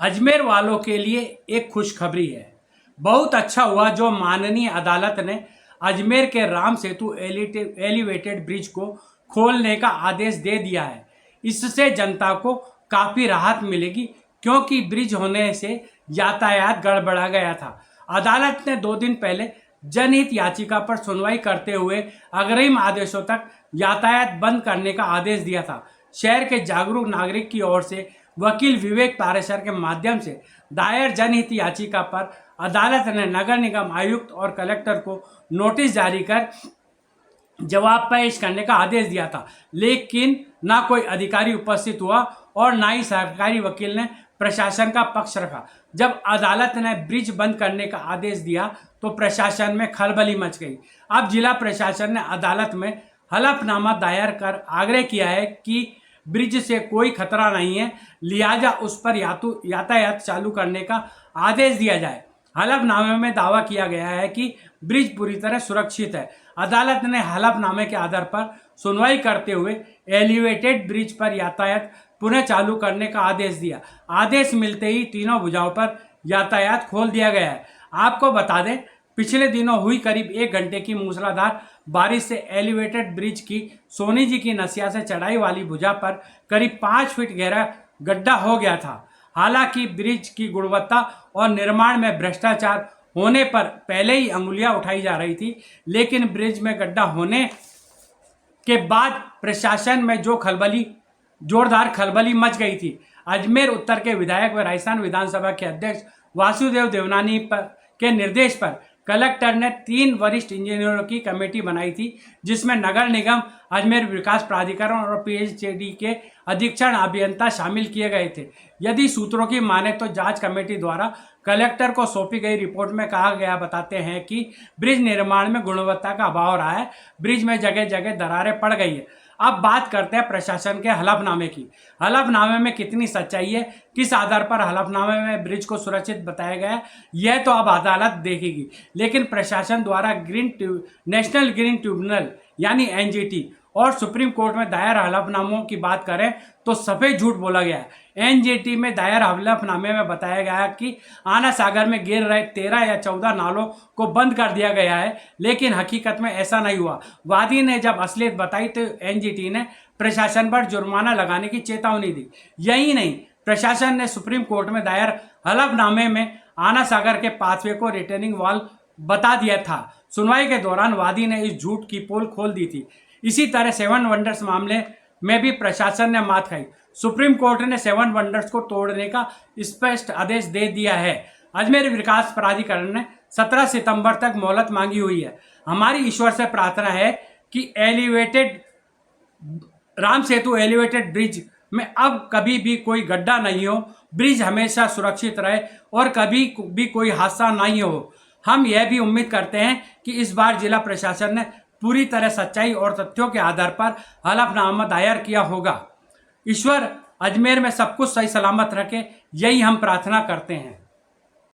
अजमेर वालों के लिए एक खुशखबरी है। बहुत अच्छा हुआ जो माननीय अदालत ने अजमेर के राम सेतु एलिवेटेड ब्रिज को खोलने का आदेश दे दिया है। इससे जनता को काफ़ी राहत मिलेगी क्योंकि ब्रिज होने से यातायात गड़बड़ा गया था। अदालत ने 2 दिन पहले जनहित याचिका पर सुनवाई करते हुए अग्रिम आदेशों तक यातायात बंद करने का आदेश दिया था। शहर के जागरूक नागरिक की ओर से वकील विवेक पारेसर के माध्यम से दायर जनहित याचिका पर अदालत ने नगर निगम आयुक्त और कलेक्टर को नोटिस जारी कर जवाब पेश करने का आदेश दिया था, लेकिन ना कोई अधिकारी उपस्थित हुआ और ना ही सरकारी वकील ने प्रशासन का पक्ष रखा। जब अदालत ने ब्रिज बंद करने का आदेश दिया तो प्रशासन में खलबली मच गई। अब जिला प्रशासन ने अदालत में हलफनामा दायर कर आग्रह किया है कि ब्रिज से कोई खतरा नहीं है, लिहाजा उस पर यातायात चालू करने का आदेश दिया जाए। हलफनामे में दावा किया गया है कि ब्रिज पूरी तरह सुरक्षित है। अदालत ने हलफनामे के आधार पर सुनवाई करते हुए एलिवेटेड ब्रिज पर यातायात पुनः चालू करने का आदेश दिया। आदेश मिलते ही तीनों भुजाओं पर यातायात खोल दिया गया है। आपको बता दें, पिछले दिनों हुई करीब 1 घंटे की मूसलाधार बारिश से एलिवेटेड ब्रिज की सोनी जी की नसिया से चढ़ाई वाली भुजा पर करीब 5 फीट गहरा गड्ढा हो गया था। हालांकि ब्रिज की गुणवत्ता और निर्माण में भ्रष्टाचार होने पर पहले ही अंगुलियां उठाई जा रही थी, लेकिन ब्रिज में गड्ढा होने के बाद प्रशासन में जोरदार खलबली मच गई थी। अजमेर उत्तर के विधायक व राजस्थान विधानसभा के अध्यक्ष वासुदेव देवनानी के निर्देश पर कलेक्टर ने 3 वरिष्ठ इंजीनियरों की कमेटी बनाई थी, जिसमें नगर निगम, अजमेर विकास प्राधिकरण और पीएचईडी के अधीक्षण अभियंता शामिल किए गए थे। यदि सूत्रों की माने तो जांच कमेटी द्वारा कलेक्टर को सौंपी गई रिपोर्ट में कहा गया बताते हैं कि ब्रिज निर्माण में गुणवत्ता का अभाव रहा है। ब्रिज में जगह जगह दरारें पड़ गई है। अब बात करते हैं प्रशासन के हलफनामे की। हलफनामे में कितनी सच्चाई है, किस आधार पर हलफनामे में ब्रिज को सुरक्षित बताया गया है, यह तो अब अदालत देखेगी। लेकिन प्रशासन द्वारा नेशनल ग्रीन ट्रिब्यूनल यानी एनजीटी और सुप्रीम कोर्ट में दायर हलफनामों की बात करें तो सफेद झूठ बोला गया है। एनजीटी में दायर हलफनामे में बताया गया कि आना सागर में गिर रहे 13 या 14 नालों को बंद कर दिया गया है, लेकिन हकीकत में ऐसा नहीं हुआ। वादी ने जब असलियत बताई तो एनजीटी ने प्रशासन पर जुर्माना लगाने की चेतावनी दी। यही नहीं, प्रशासन ने सुप्रीम कोर्ट में दायर हलफनामे में आना सागर के पाथवे को रिटर्निंग वॉल बता दिया था। सुनवाई के दौरान वादी ने इस झूठ की पोल खोल दी थी। इसी तरह 7 वंडर्स मामले में भी प्रशासन ने मात खाई। सुप्रीम कोर्ट ने 7 वंडर्स को तोड़ने का स्पष्ट आदेश दे दिया है। अजमेर विकास प्राधिकरण ने 17 सितंबर तक मोहलत मांगी हुई है। हमारी ईश्वर से प्रार्थना है कि राम सेतु एलिवेटेड ब्रिज में अब कभी भी कोई गड्ढा नहीं हो, ब्रिज हमेशा सुरक्षित रहे और कभी भी कोई हादसा नहीं हो। हम यह भी उम्मीद करते हैं कि इस बार जिला प्रशासन ने पूरी तरह सच्चाई और तथ्यों के आधार पर हलफनामा दायर किया होगा। ईश्वर अजमेर में सब कुछ सही सलामत रखे, यही हम प्रार्थना करते हैं।